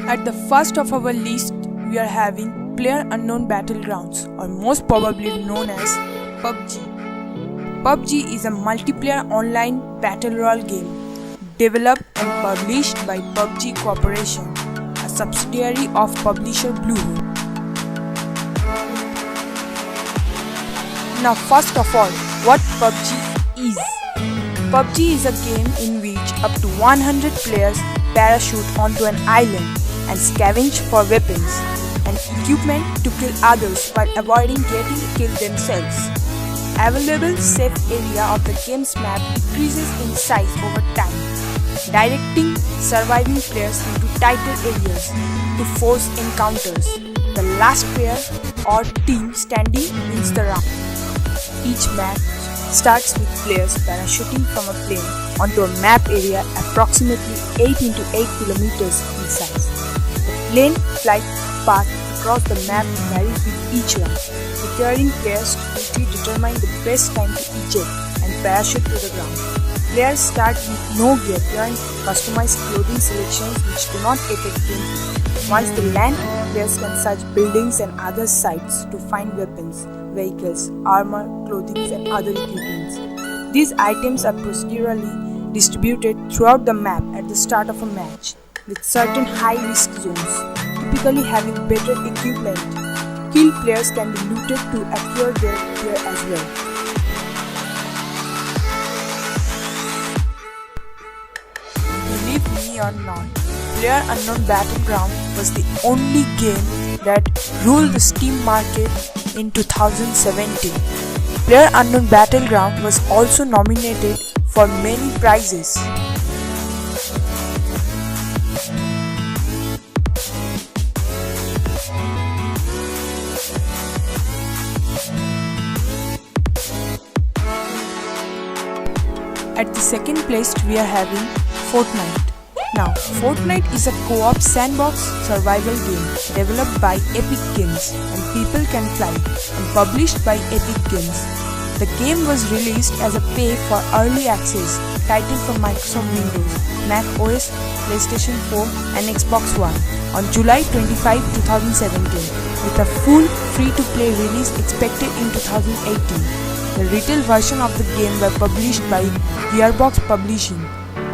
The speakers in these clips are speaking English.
At the first of our list, we are having PlayerUnknown's Battlegrounds, or most probably known as PUBG. PUBG is a multiplayer online battle royale game developed and published by PUBG Corporation, a subsidiary of publisher Bluehole. Now, first of all, what PUBG is? PUBG is a game in which up to 100 players parachute onto an island and scavenge for weapons and equipment to kill others while avoiding getting killed themselves. Available safe area of the game's map decreases in size over time, directing surviving players into tighter areas to force encounters. The last player or team standing wins the round. Each match starts with players parachuting from a plane onto a map area approximately 8 into 8 kilometers in size. The plane flight path across the map varies with each round, requiring players to quickly determine the best time to eject and parachute to the ground. Players start with no gear, wearing customized clothing selections which do not affect gameplay. Once they land, players can search buildings and other sites to find weapons, vehicles, armor, clothing and other equipment. These items are procedurally distributed throughout the map at the start of a match, with certain high-risk zones, typically having better equipment. Killed players can be looted to acquire their gear as well. Believe me or not, PlayerUnknown's Battlegrounds was the only game that ruled the Steam market in 2017. PlayerUnknown's Battlegrounds was also nominated for many prizes. At the second place, we are having Fortnight. Now, Fortnite is a co-op sandbox survival game developed by Epic Games and People Can Fly and published by Epic Games. The game was released as a pay for early access title for Microsoft Windows, Mac OS, PlayStation 4 and Xbox One on July 25, 2017, with a full free-to-play release expected in 2018. The retail version of the game were published by Gearbox Publishing,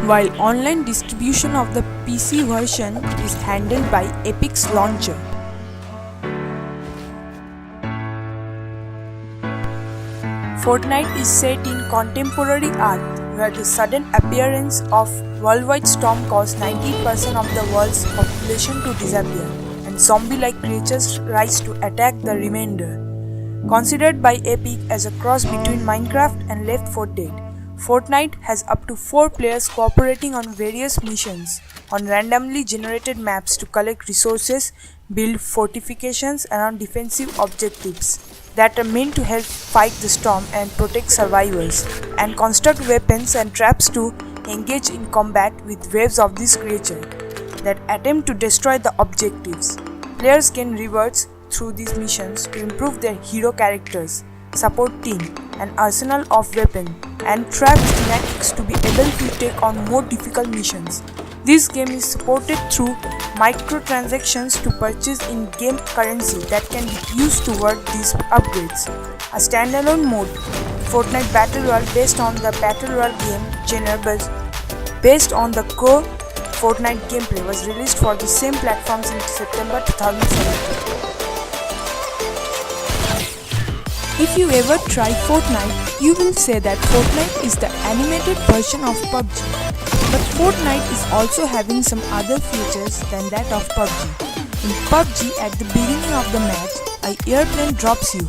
while online distribution of the PC version is handled by Epic's launcher. Fortnite is set in contemporary Earth, where the sudden appearance of worldwide storm caused 90% of the world's population to disappear, and zombie-like creatures rise to attack the remainder. Considered by Epic as a cross between Minecraft and Left 4 Dead, Fortnite has up to 4 players cooperating on various missions on randomly generated maps to collect resources, build fortifications around defensive objectives that are meant to help fight the storm and protect survivors, and construct weapons and traps to engage in combat with waves of this creature that attempt to destroy the objectives. Players gain rewards through these missions to improve their hero characters, support team, an arsenal of weapons, and trap schematics to be able to take on more difficult missions. This game is supported through microtransactions to purchase in-game currency that can be used toward these upgrades. A standalone mode, Fortnite Battle Royale, based on the Battle Royale game genre based on the core Fortnite gameplay, was released for the same platforms in September 2017. If you ever try Fortnite, you will say that Fortnite is the animated version of PUBG. But Fortnite is also having some other features than that of PUBG. In PUBG, at the beginning of the match, an airplane drops you.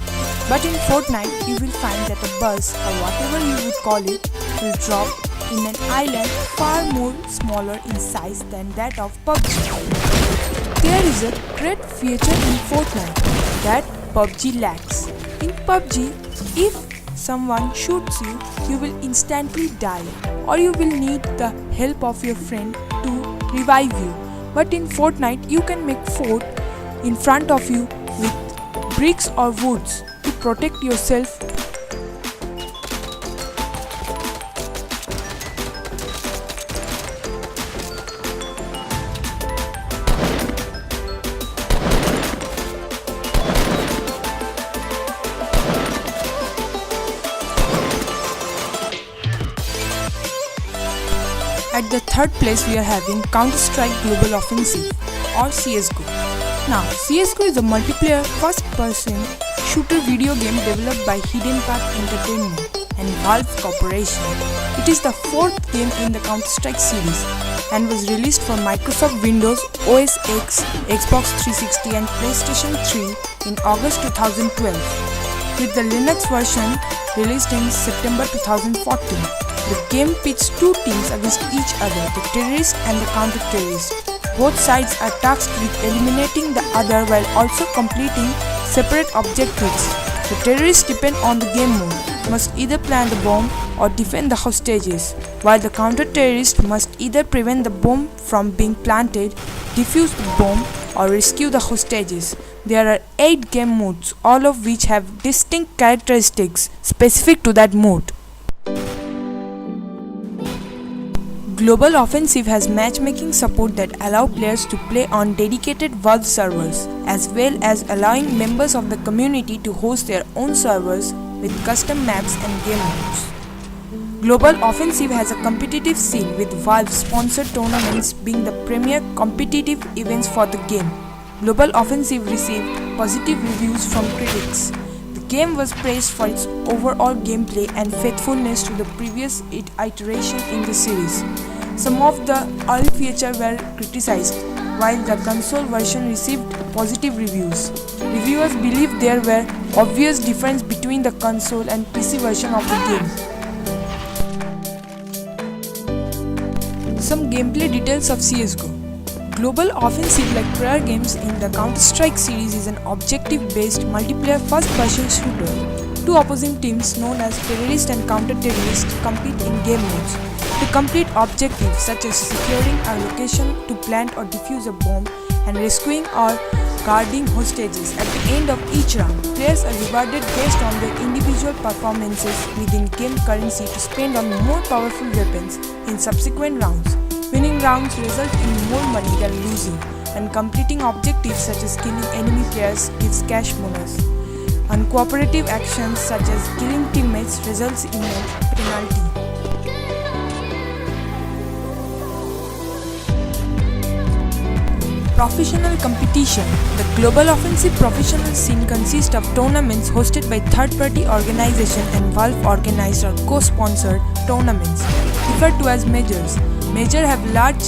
But in Fortnite, you will find that a bus, or whatever you would call it, will drop in an island far more smaller in size than that of PUBG. There is a great feature in Fortnite that PUBG lacks. In PUBG, if someone shoots you, you will instantly die, or you will need the help of your friend to revive you. But in Fortnite, you can make fort in front of you with bricks or woods to protect yourself. At the third place we are having CounterStrike Global Offensive or CSGO. Now CSGO is a multiplayer first-person shooter video game developed by Hidden Path Entertainment and Valve Corporation. It is the fourth game in the CounterStrike series and was released for Microsoft Windows OS X, Xbox 360 and PlayStation 3 in August 2012, with the Linux version released in September 2014. The game pits two teams against each other, the terrorist and the counter-terrorist. Both sides are tasked with eliminating the other while also completing separate objectives. The terrorists, depend on the game mode, must either plant the bomb or defend the hostages, while the counter-terrorist must either prevent the bomb from being planted, defuse the bomb, or rescue the hostages. There are 8 game modes, all of which have distinct characteristics specific to that mode. Global Offensive has matchmaking support that allow players to play on dedicated Valve servers, as well as allowing members of the community to host their own servers with custom maps and game modes. Global Offensive has a competitive scene, with Valve-sponsored tournaments being the premier competitive events for the game. Global Offensive received positive reviews from critics. The game was praised for its overall gameplay and faithfulness to the previous iteration in the series. Some of the early features were criticized, while the console version received positive reviews. Reviewers believe there were obvious differences between the console and PC version of the game. Some gameplay details of CSGO. Global Offensive, like prior games in the CounterStrike series, is an objective-based multiplayer first-person shooter. Two opposing teams known as terrorist and counter-terrorist compete in game modes to complete objectives such as securing a location to plant or defuse a bomb and rescuing or guarding hostages. At the end of each round, players are rewarded based on their individual performances with in-game currency to spend on more powerful weapons in subsequent rounds. Winning rounds result in more money than losing, and completing objectives such as killing enemy players gives cash bonus. Uncooperative actions such as killing teammates results in a penalty. Professional competition. The Global Offensive professional scene consists of tournaments hosted by third-party organizations and Valve-organized or co-sponsored tournaments, referred to as majors. Majors have large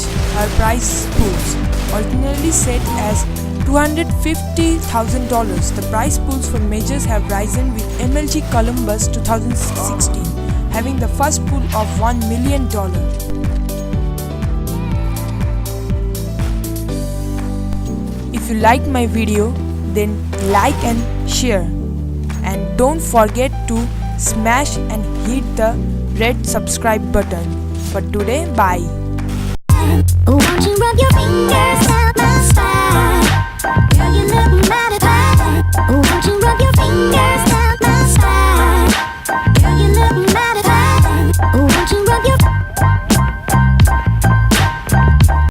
prize pools, ordinarily set as $250,000. The prize pools for majors have risen with MLG Columbus 2016, having the first pool of $1 million. If you liked my video, then like and share, and don't forget to smash and hit the red subscribe button. For today, bye. Won't you rub your fingers down my spine? Girl, you look mighty fine. Won't you rub your fingers